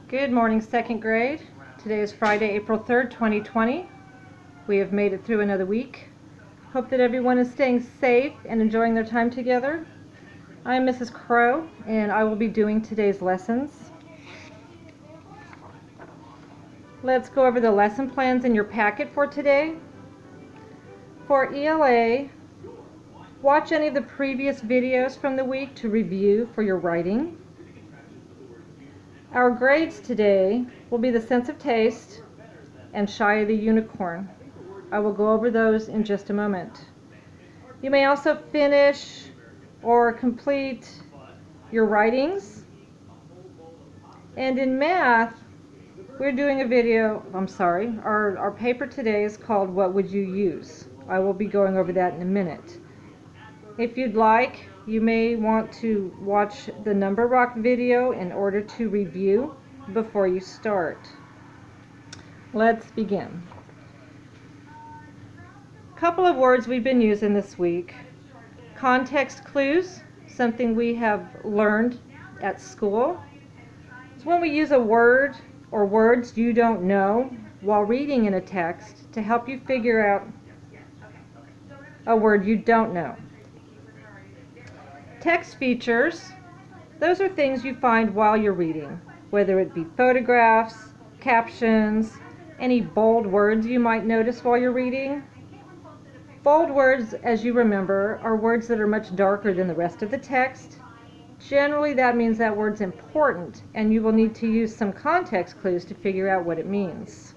Good morning, second grade. Today is Friday, April 3rd, 2020. We have made it through another week. Hope that everyone is staying safe and enjoying their time together. I am Mrs. Crow, and I will be doing today's lessons. Let's go over the lesson plans in your packet for today. For ELA, watch any of the previous videos from the week to review for your writing. Our grades today will be the sense of taste and Shy the Unicorn. I will go over those in just a moment. You may also finish or complete your writings. And in math, we're doing a video, our paper today is called What Would You Use? I will be going over that in a minute. If you'd like, you may want to watch the number rock video in order to review before you start. Let's begin. A couple of words we've been using this week. Context clues, something we have learned at school. It's when we use a word or words you don't know while reading in a text to help you figure out a word you don't know. Text features, those are things you find while you're reading, whether it be photographs, captions, any bold words you might notice while you're reading. Bold words, as you remember, are words that are much darker than the rest of the text. Generally, that means that word's important, and you will need to use some context clues to figure out what it means.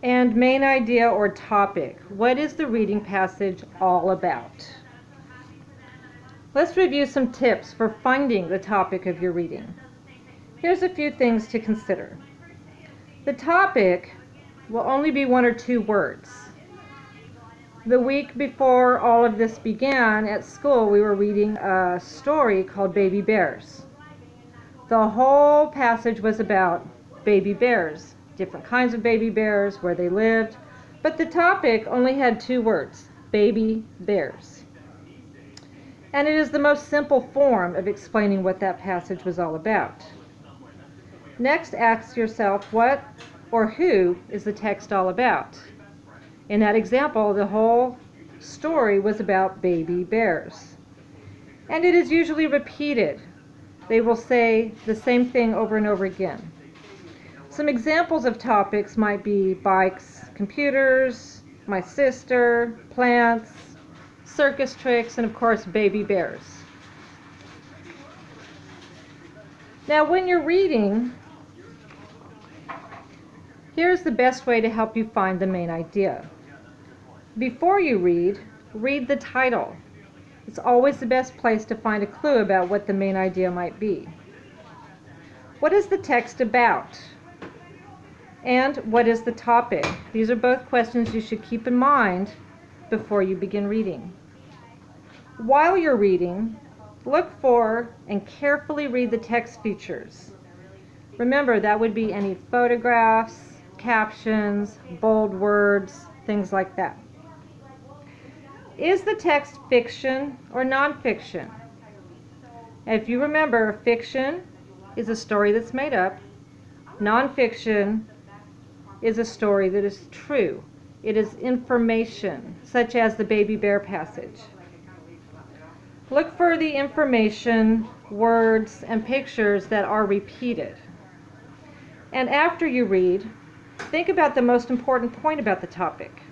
And main idea or topic, what is the reading passage all about? Let's review some tips for finding the topic of your reading. Here's a few things to consider. The topic will only be one or two words. The week before all of this began at school, we were reading a story called Baby Bears. The whole passage was about baby bears, different kinds of baby bears, where they lived, but the topic only had two words, baby bears. And it is the most simple form of explaining what that passage was all about. Next, ask yourself, what or who is the text all about? In that example, the whole story was about baby bears. And it is usually repeated. They will say the same thing over and over again. Some examples of topics might be bikes, computers, my sister, plants, circus tricks, and of course baby bears. Now when you're reading, here's the best way to help you find the main idea. Before you read the title. It's always the best place to find a clue about what the main idea might be. What is the text about? And what is the topic? These are both questions you should keep in mind before you begin reading. While you're reading, look for and carefully read the text features. Remember, that would be any photographs, captions, bold words, things like that. Is the text fiction or nonfiction? If you remember, fiction is a story that's made up. Nonfiction is a story that is true. It is information, such as the baby bear passage. Look for the information, words, and pictures that are repeated. And after you read, think about the most important point about the topic.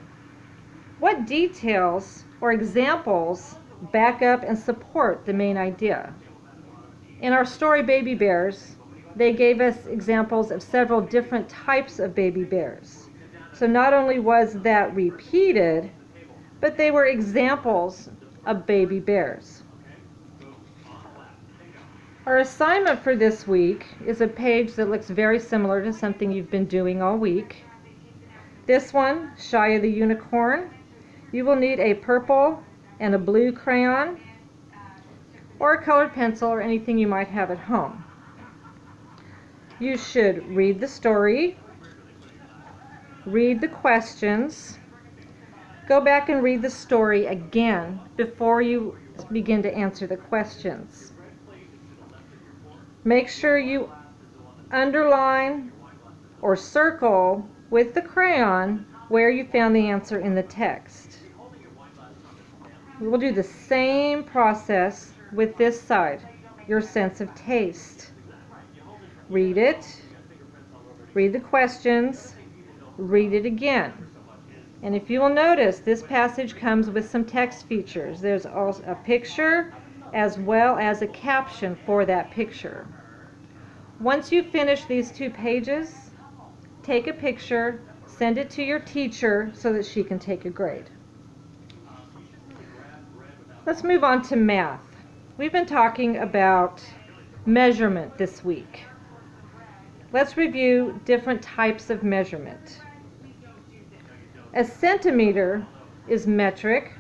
What details or examples back up and support the main idea? In our story Baby Bears, they gave us examples of several different types of baby bears. So not only was that repeated, but they were examples of baby bears. Our assignment for this week is a page that looks very similar to something you've been doing all week. This one, Shy the Unicorn, you will need a purple and a blue crayon, or a colored pencil, or anything you might have at home. You should read the story, read the questions, go back and read the story again before you begin to answer the questions. Make sure you underline or circle with the crayon where you found the answer in the text. We will do the same process with this side, your sense of taste. Read it, read the questions, read it again. And if you will notice, this passage comes with some text features. There's also a picture as well as a caption for that picture. Once you finish these 2 pages, take a picture, send it to your teacher so that she can take a grade. Let's move on to math. We've been talking about measurement this week. Let's review different types of measurement. A centimeter is metric,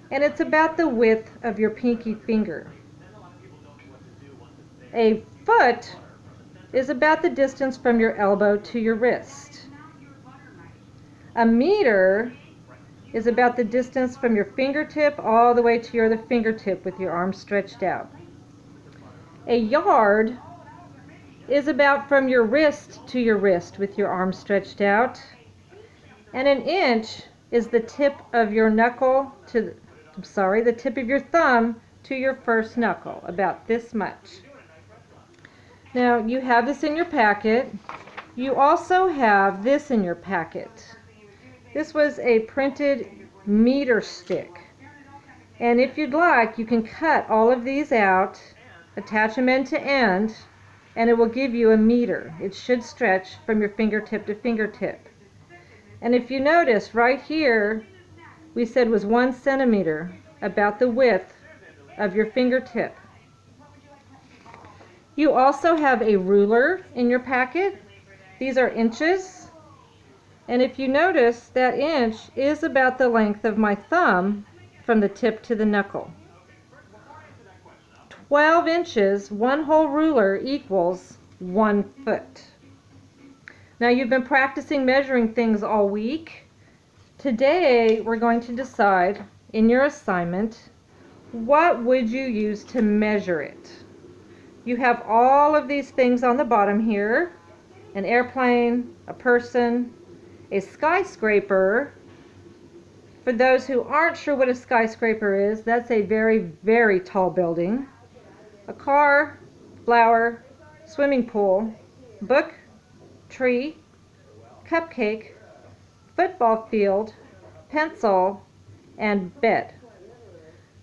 and it's about the width of your pinky finger. A foot is about the distance from your elbow to your wrist. A meter is about the distance from your fingertip all the way to your other fingertip with your arm stretched out. A yard is about from your wrist to your wrist with your arm stretched out. And an inch is the tip of your knuckle to, the tip of your thumb to your first knuckle, about this much. Now, you have this in your packet. You also have this in your packet. This was a printed meter stick. And if you'd like, you can cut all of these out, attach them end to end, and it will give you a meter. It should stretch from your fingertip to fingertip. And if you notice, right here, we said was 1 centimeter, about the width of your fingertip. You also have a ruler in your packet. These are inches. And if you notice, that inch is about the length of my thumb from the tip to the knuckle. 12 inches, 1 whole ruler equals 1 foot. Now, you've been practicing measuring things all week. Today, we're going to decide in your assignment, what would you use to measure it? You have all of these things on the bottom here: an airplane, a person, a skyscraper. For those who aren't sure what a skyscraper is, that's a very, very tall building. A car, flower, swimming pool, book, tree, cupcake, football field, pencil, and bed.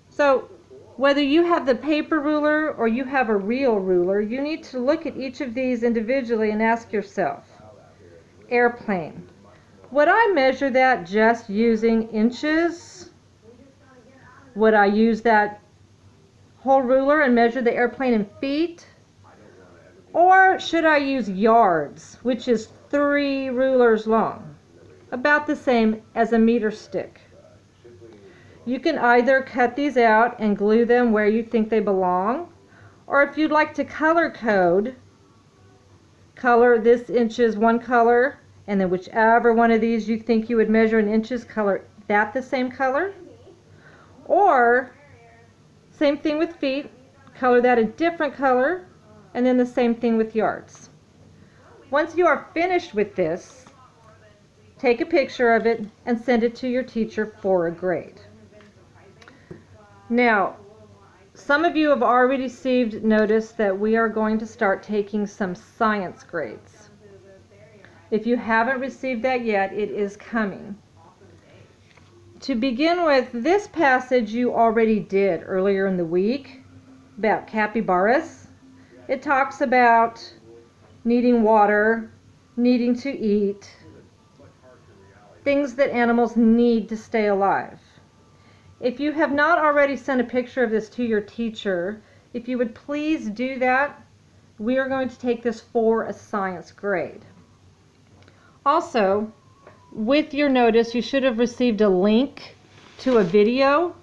So whether you have the paper ruler or you have a real ruler, you need to look at each of these individually and ask yourself, airplane, would I measure that just using inches? Would I use that whole ruler and measure the airplane in feet? Or should I use yards, which is 3 rulers long, about the same as a meter stick? You can either cut these out and glue them where you think they belong, or if you'd like to color code, color this inches one color, and then whichever one of these you think you would measure in inches, color that the same color. Or, same thing with feet, color that a different color, and then the same thing with yards. Once you are finished with this, take a picture of it and send it to your teacher for a grade. Now, some of you have already received notice that we are going to start taking some science grades. If you haven't received that yet, it is coming. To begin with, this passage you already did earlier in the week about capybaras. It talks about needing water, needing to eat, things that animals need to stay alive. If you have not already sent a picture of this to your teacher, if you would please do that, we are going to take this for a science grade. Also, with your notice, you should have received a link to a video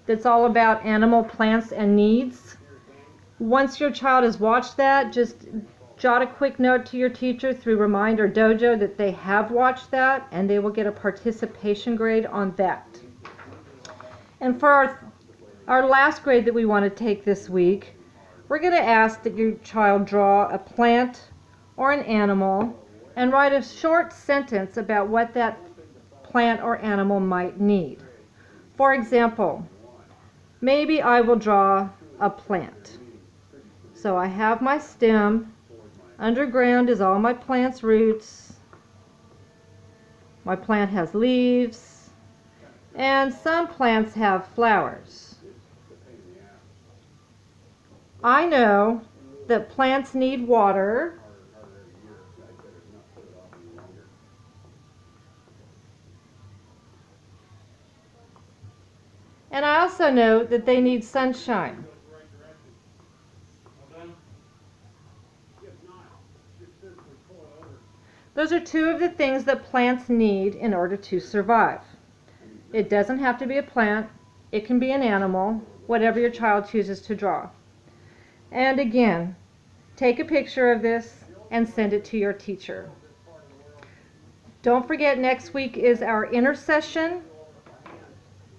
that's all about animal, plants, and needs. Once your child has watched that, just jot a quick note to your teacher through Remind or Dojo that they have watched that, and they will get a participation grade on that. And for our last grade that we want to take this week, We're going to ask that your child draw a plant or an animal and write a short sentence about what that plant or animal might need. For example, maybe I will draw a plant. So I have my stem. Underground is all my plant's roots. My plant has leaves, and some plants have flowers. I know that plants need water, and I also know that they need sunshine. Those are two of the things that plants need in order to survive. It doesn't have to be a plant. It can be an animal, whatever your child chooses to draw. And again, take a picture of this and send it to your teacher. Don't forget, next week is our inner session.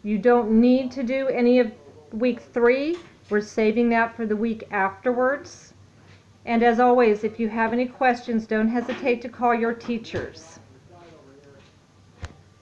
You don't need to do any of week 3. We're saving that for the week afterwards. And as always, if you have any questions, don't hesitate to call your teachers.